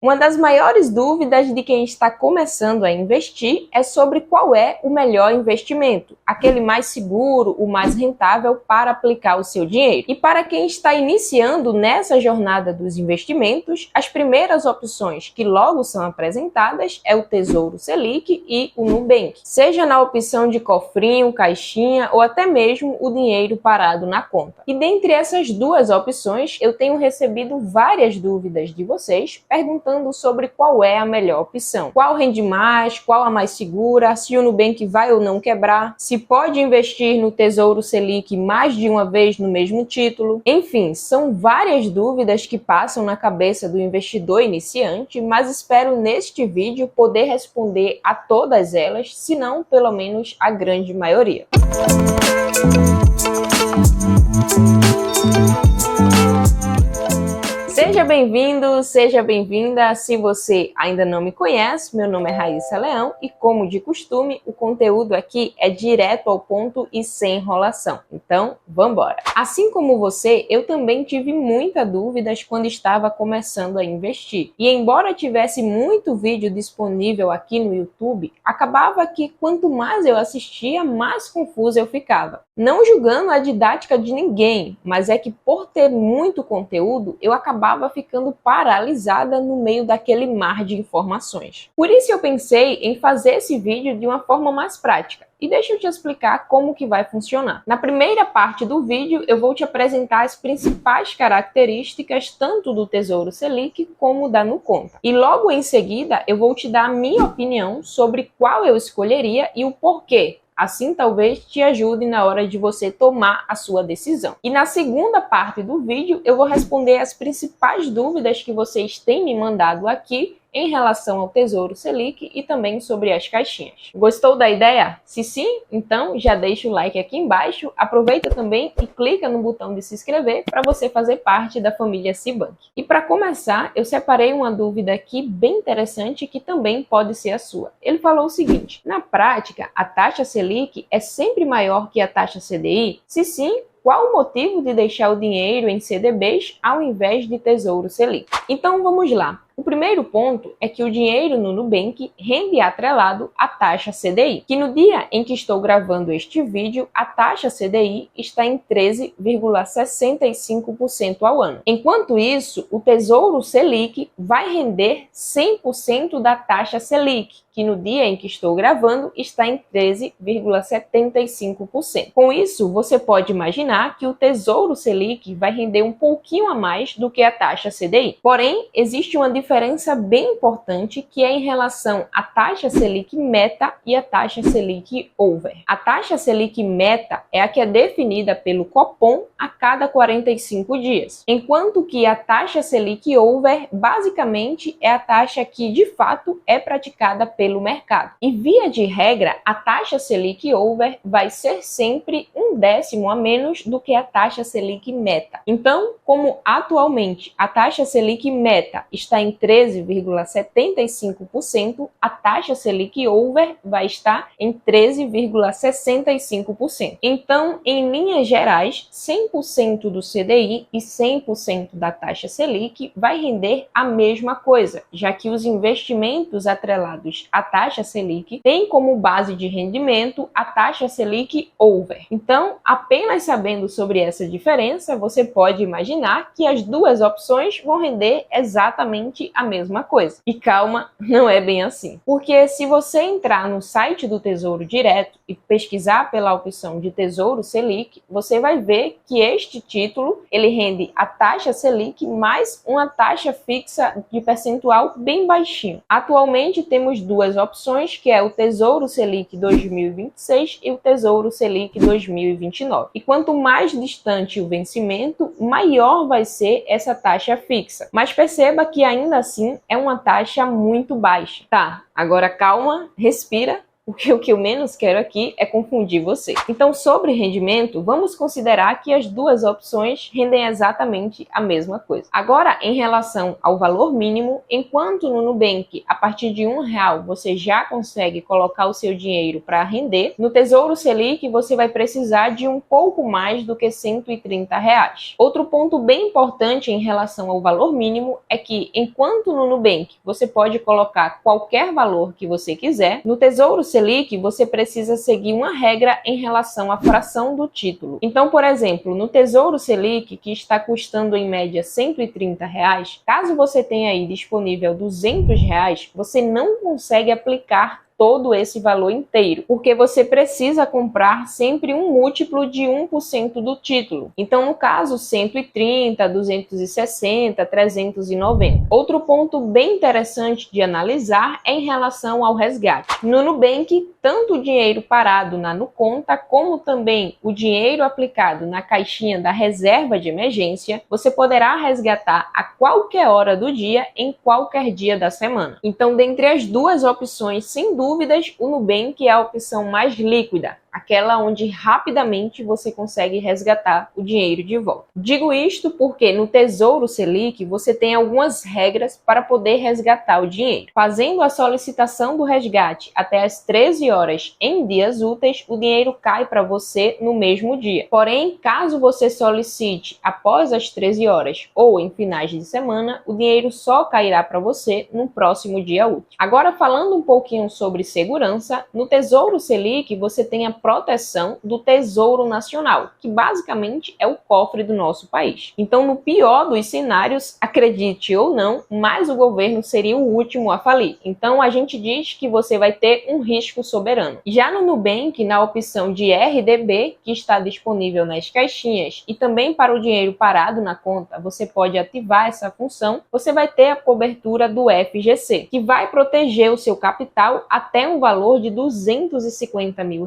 Uma das maiores dúvidas de quem está começando a investir é sobre qual é o melhor investimento, aquele mais seguro, o mais rentável para aplicar o seu dinheiro. E para quem está iniciando nessa jornada dos investimentos, as primeiras opções que logo são apresentadas é o Tesouro Selic e o Nubank, seja na opção de cofrinho, caixinha ou até mesmo o dinheiro parado na conta. E dentre essas duas opções, eu tenho recebido várias dúvidas de vocês perguntando sobre qual é a melhor opção. Qual rende mais, qual a mais segura, se o Nubank vai ou não quebrar, se pode investir no Tesouro Selic mais de uma vez no mesmo título. Enfim, são várias dúvidas que passam na cabeça do investidor iniciante, mas espero neste vídeo poder responder a todas elas, se não pelo menos a grande maioria. Seja bem-vindo, seja bem-vinda. Se você ainda não me conhece, meu nome é Raíssa Leão e, como de costume, o conteúdo aqui é direto ao ponto e sem enrolação. Então, vamos embora! Assim como você, eu também tive muitas dúvidas quando estava começando a investir. E embora tivesse muito vídeo disponível aqui no YouTube, acabava que quanto mais eu assistia, mais confusa eu ficava. Não julgando a didática de ninguém, mas é que por ter muito conteúdo, eu acabava ficando paralisada no meio daquele mar de informações. Por isso eu pensei em fazer esse vídeo de uma forma mais prática. E deixa eu te explicar como que vai funcionar. Na primeira parte do vídeo, eu vou te apresentar as principais características tanto do Tesouro Selic como da Nuconta. E logo em seguida, eu vou te dar a minha opinião sobre qual eu escolheria e o porquê. Assim, talvez te ajude na hora de você tomar a sua decisão. E na segunda parte do vídeo, eu vou responder as principais dúvidas que vocês têm me mandado aqui em relação ao Tesouro Selic e também sobre as caixinhas. Gostou da ideia? Se sim, então já deixa o like aqui embaixo, aproveita também e clica no botão de se inscrever para você fazer parte da família Cibank. E para começar, eu separei uma dúvida aqui bem interessante que também pode ser a sua. Ele falou o seguinte: na prática, a taxa Selic é sempre maior que a taxa CDI? Se sim, qual o motivo de deixar o dinheiro em CDBs ao invés de Tesouro Selic? Então vamos lá. O primeiro ponto é que o dinheiro no Nubank rende atrelado à taxa CDI, que no dia em que estou gravando este vídeo, a taxa CDI está em 13,65% ao ano. Enquanto isso, o Tesouro Selic vai render 100% da taxa Selic, que no dia em que estou gravando está em 13,75%. Com isso, você pode imaginar que o Tesouro Selic vai render um pouquinho a mais do que a taxa CDI. Porém, existe uma diferença bem importante que é em relação à taxa Selic Meta e a taxa Selic Over. A taxa Selic Meta é a que é definida pelo Copom a cada 45 dias, enquanto que a taxa Selic Over basicamente é a taxa que de fato é praticada pelo mercado. E via de regra, a taxa Selic Over vai ser sempre 1/10 a menos do que a taxa Selic Meta. Então, como atualmente a taxa Selic Meta está em 13,75%, a taxa Selic Over vai estar em 13,65%. Então, em linhas gerais, 100% do CDI e 100% da taxa Selic vai render a mesma coisa, já que os investimentos atrelados à taxa Selic têm como base de rendimento a taxa Selic Over. Então, apenas sabendo sobre essa diferença, você pode imaginar que as duas opções vão render exatamente a mesma coisa. E calma, não é bem assim. Porque se você entrar no site do Tesouro Direto e pesquisar pela opção de Tesouro Selic, você vai ver que este título, ele rende a taxa Selic mais uma taxa fixa de percentual bem baixinho. Atualmente temos duas opções, que é o Tesouro Selic 2026 e o Tesouro Selic 2029. E quanto mais distante o vencimento, maior vai ser essa taxa fixa. Mas perceba que ainda assim é uma taxa muito baixa. Tá, agora calma, respira, porque o que eu menos quero aqui é confundir você. Então, sobre rendimento, vamos considerar que as duas opções rendem exatamente a mesma coisa. Agora, em relação ao valor mínimo, enquanto no Nubank, a partir de R$1 você já consegue colocar o seu dinheiro para render, no Tesouro Selic você vai precisar de um pouco mais do que R$130. Outro ponto bem importante em relação ao valor mínimo é que, enquanto no Nubank você pode colocar qualquer valor que você quiser, no Tesouro Selic você precisa seguir uma regra em relação à fração do título. Então, por exemplo, no Tesouro Selic, que está custando em média R$130, caso você tenha aí disponível R$200, você não consegue aplicar todo esse valor inteiro, porque você precisa comprar sempre um múltiplo de 1% do título. Então, no caso, 130, 260, 390. Outro ponto bem interessante de analisar é em relação ao resgate. No Nubank, tanto o dinheiro parado na Nuconta, como também o dinheiro aplicado na caixinha da reserva de emergência, você poderá resgatar a qualquer hora do dia, em qualquer dia da semana. Então, dentre as duas opções, sem dúvidas, o Nubank é a opção mais líquida, aquela onde rapidamente você consegue resgatar o dinheiro de volta. Digo isto porque no Tesouro Selic você tem algumas regras para poder resgatar o dinheiro. Fazendo a solicitação do resgate até as 13 horas em dias úteis, o dinheiro cai para você no mesmo dia. Porém, caso você solicite após as 13 horas ou em finais de semana, o dinheiro só cairá para você no próximo dia útil. Agora, falando um pouquinho sobre segurança, no Tesouro Selic você tem a proteção do Tesouro Nacional, que basicamente é o cofre do nosso país. Então, no pior dos cenários, acredite ou não, mas o governo seria o último a falir. Então, a gente diz que você vai ter um risco soberano. Já no Nubank, na opção de RDB, que está disponível nas caixinhas, e também para o dinheiro parado na conta, você pode ativar essa função, você vai ter a cobertura do FGC, que vai proteger o seu capital até um valor de R$250 mil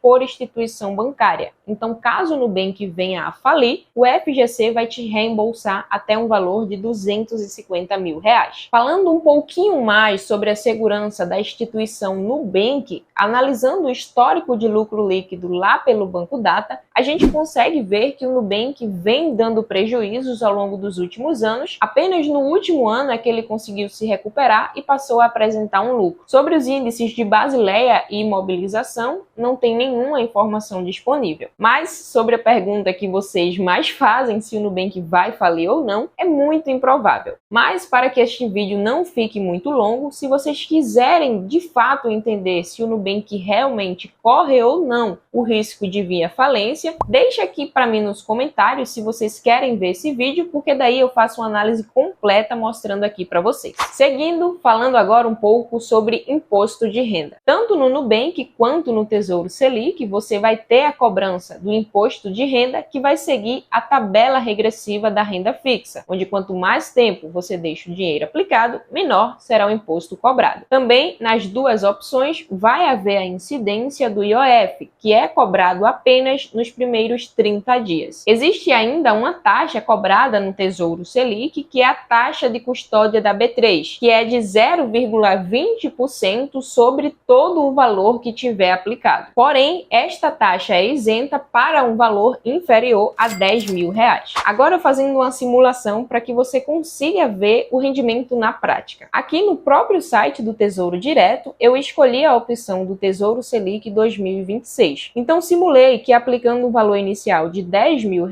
por instituição bancária. Então, caso o Nubank venha a falir, o FGC vai te reembolsar até um valor de R$250 mil. Falando um pouquinho mais sobre a segurança da instituição Nubank, analisando o histórico de lucro líquido lá pelo Banco Data, a gente consegue ver que o Nubank vem dando prejuízos ao longo dos últimos anos. Apenas no último ano é que ele conseguiu se recuperar e passou a apresentar um lucro. Sobre os índices de Basileia e imobilização, não tem nenhuma informação disponível. Mas sobre a pergunta que vocês mais fazem, se o Nubank vai falir ou não, é muito improvável. Mas para que este vídeo não fique muito longo, se vocês quiserem de fato entender se o Nubank realmente corre ou não o risco de vir à falência, deixa aqui para mim nos comentários se vocês querem ver esse vídeo, porque daí eu faço uma análise completa mostrando aqui para vocês. Seguindo, falando agora um pouco sobre imposto de renda. Tanto no Nubank quanto no Tesouro Selic, você vai ter a cobrança do imposto de renda que vai seguir a tabela regressiva da renda fixa, onde quanto mais tempo você deixa o dinheiro aplicado, menor será o imposto cobrado. Também, nas duas opções, vai haver a incidência do IOF, que é cobrado apenas nos primeiros 30 dias. Existe ainda uma taxa cobrada no Tesouro Selic, que é a taxa de custódia da B3, que é de 0,20% sobre todo o valor que tiver aplicado. Porém, esta taxa é isenta para um valor inferior a R$10 mil. Agora, fazendo uma simulação para que você consiga ver o rendimento na prática. Aqui no próprio site do Tesouro Direto, eu escolhi a opção do Tesouro Selic 2026. Então, simulei que aplicando um valor inicial de R$10 mil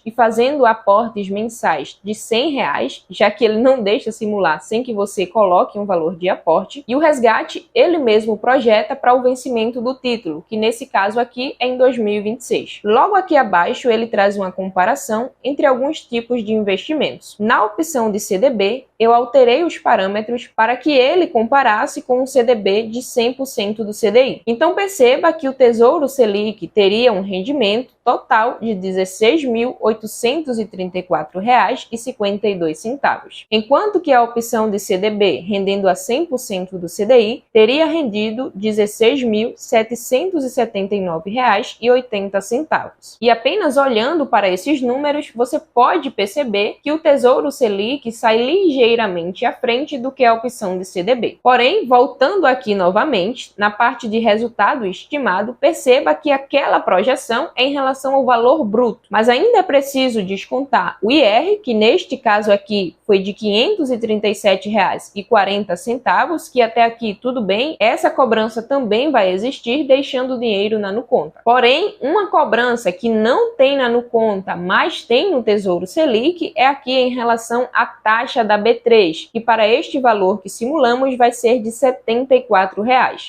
e fazendo aportes mensais de R$100, já que ele não deixa simular sem que você coloque um valor de aporte, e o resgate ele mesmo projeta para o vencimento do título, que nesse caso aqui é em 2026. Logo aqui abaixo ele traz uma comparação entre alguns tipos de investimentos. Na opção de CDB, eu alterei os parâmetros para que ele comparasse com um CDB de 100% do CDI. Então perceba que o Tesouro Selic teria um rendimento total de R$ 16.834,52. Enquanto que a opção de CDB, rendendo a 100% do CDI, teria rendido R$ 16.779,80. E apenas olhando para esses números, você pode perceber que o Tesouro Selic sai ligeiramente à frente do que a opção de CDB. Porém, voltando aqui novamente, na parte de resultado estimado, perceba que aquela projeção é em relação ao valor bruto, mas ainda é preciso descontar o IR, que neste caso aqui foi de R$ 537,40, que até aqui tudo bem, essa cobrança também vai existir, deixando o dinheiro na Nuconta. Porém, uma cobrança que não tem na Nuconta, mas tem no Tesouro Selic, é aqui em relação à taxa da B3, que para este valor que simulamos vai ser de R$ 74.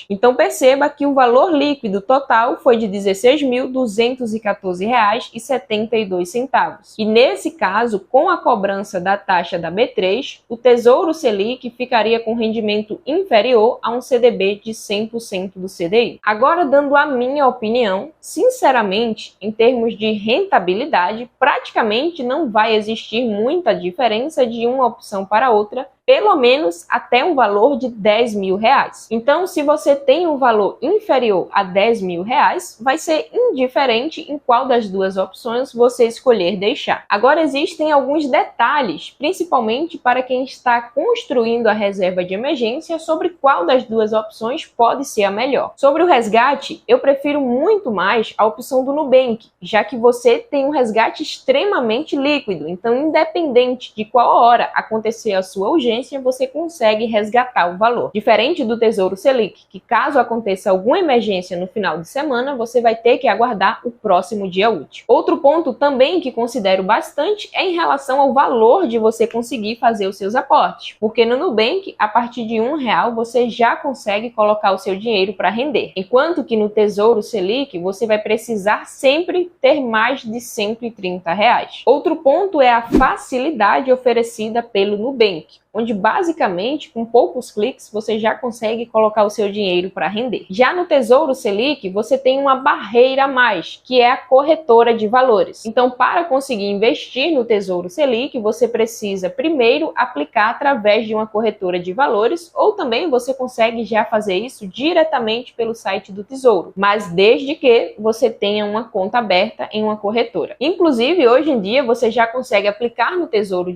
Então perceba que o valor líquido total foi de R$ 16.214,72. E nesse caso, com a cobrança da taxa da B3, o Tesouro Selic ficaria com rendimento inferior a um CDB de 100% do CDI. Agora, dando a minha opinião, sinceramente, em termos de rentabilidade, praticamente não vai existir muita diferença de uma opção para outra, pelo menos até um valor de R$10.000. Então, se você tem um valor inferior a R$10.000, vai ser indiferente em qual das duas opções você escolher deixar. Agora, existem alguns detalhes, principalmente para quem está construindo a reserva de emergência, sobre qual das duas opções pode ser a melhor. Sobre o resgate, eu prefiro muito mais a opção do Nubank, já que você tem um resgate extremamente líquido, então independente de qual hora acontecer a sua urgência, você consegue resgatar o valor. Diferente do Tesouro Selic, que caso aconteça alguma emergência no final de semana, você vai ter que aguardar o próximo dia útil. Outro ponto também que considero bastante é em relação ao valor de você conseguir fazer os seus aportes, porque no Nubank, a partir de R$1, você já consegue colocar o seu dinheiro para render, enquanto que no Tesouro Selic, você vai precisar sempre ter mais de R$130. Outro ponto é a facilidade oferecida pelo Nubank, onde basicamente com poucos cliques você já consegue colocar o seu dinheiro para render. Já no Tesouro Selic, você tem uma barreira a mais, que é a corretora de valores. Então, para conseguir investir no Tesouro Selic, você precisa primeiro aplicar através de uma corretora de valores, ou também você consegue já fazer isso diretamente pelo site do Tesouro, mas desde que você tenha uma conta aberta em uma corretora. Inclusive, hoje em dia, você já consegue aplicar no Tesouro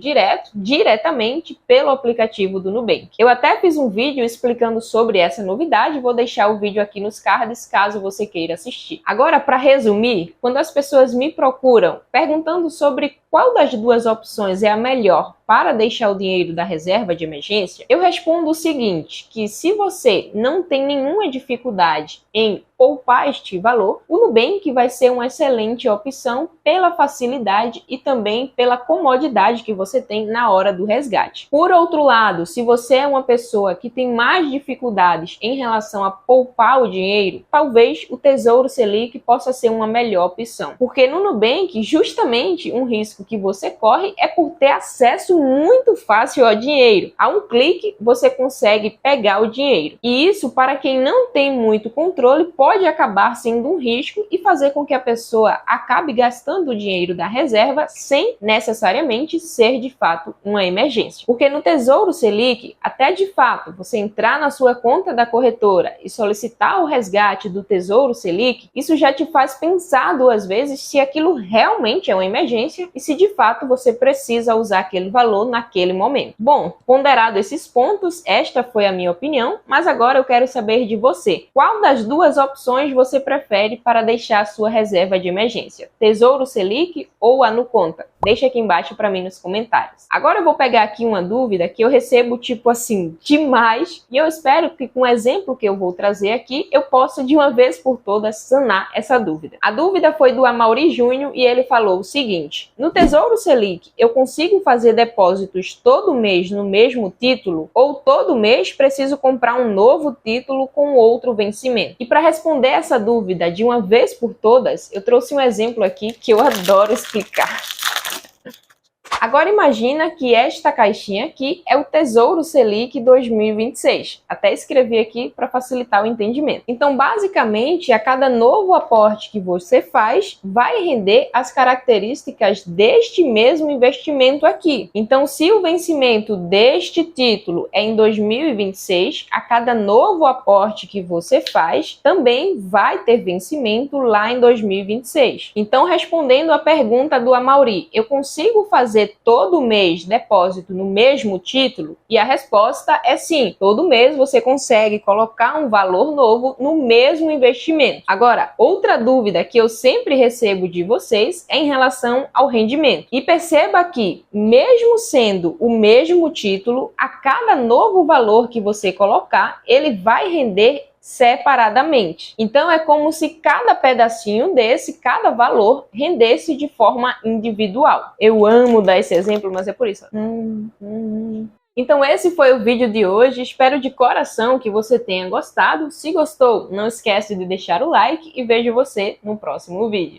diretamente pelo aplicativo do Nubank. Eu até fiz um vídeo explicando sobre essa novidade, vou deixar o vídeo aqui nos cards caso você queira assistir. Agora, para resumir, quando as pessoas me procuram perguntando sobre qual das duas opções é a melhor para deixar o dinheiro da reserva de emergência, eu respondo o seguinte, que se você não tem nenhuma dificuldade em poupar este valor, o Nubank vai ser uma excelente opção pela facilidade e também pela comodidade que você tem na hora do resgate. Por outro lado, se você é uma pessoa que tem mais dificuldades em relação a poupar o dinheiro, talvez o Tesouro Selic possa ser uma melhor opção, porque no Nubank, justamente um risco que você corre é por ter acesso muito fácil ao dinheiro. A um clique, você consegue pegar o dinheiro. E isso, para quem não tem muito controle, pode acabar sendo um risco e fazer com que a pessoa acabe gastando o dinheiro da reserva sem necessariamente ser de fato uma emergência. Porque no Tesouro Selic, até de fato você entrar na sua conta da corretora e solicitar o resgate do Tesouro Selic, isso já te faz pensar duas vezes se aquilo realmente é uma emergência e se de fato você precisa usar aquele valor naquele momento. Bom, ponderado esses pontos, esta foi a minha opinião, mas agora eu quero saber de você. Qual das duas opções você prefere para deixar a sua reserva de emergência? Tesouro Selic ou a Nuconta? Deixa aqui embaixo para mim nos comentários. Agora eu vou pegar aqui uma dúvida que eu recebo tipo assim, demais, e eu espero que com o exemplo que eu vou trazer aqui, eu possa de uma vez por todas sanar essa dúvida. A dúvida foi do Amaury Júnior e ele falou o seguinte: no Tesouro Selic, eu consigo fazer depósitos todo mês no mesmo título ou todo mês preciso comprar um novo título com outro vencimento? E para responder essa dúvida de uma vez por todas, eu trouxe um exemplo aqui que eu adoro explicar. Agora imagina que esta caixinha aqui é o Tesouro Selic 2026. Até escrevi aqui para facilitar o entendimento. Então, basicamente, a cada novo aporte que você faz, vai render as características deste mesmo investimento aqui. Então, se o vencimento deste título é em 2026, a cada novo aporte que você faz, também vai ter vencimento lá em 2026. Então, respondendo à pergunta do Amauri, eu consigo fazer todo mês depósito no mesmo título? E a resposta é sim. Todo mês você consegue colocar um valor novo no mesmo investimento. Agora, outra dúvida que eu sempre recebo de vocês é em relação ao rendimento. E perceba que, mesmo sendo o mesmo título, a cada novo valor que você colocar, ele vai render separadamente. Então, é como se cada pedacinho desse, cada valor, rendesse de forma individual. Eu amo dar esse exemplo, mas é por isso. Então, esse foi o vídeo de hoje. Espero de coração que você tenha gostado. Se gostou, não esquece de deixar o like e vejo você no próximo vídeo.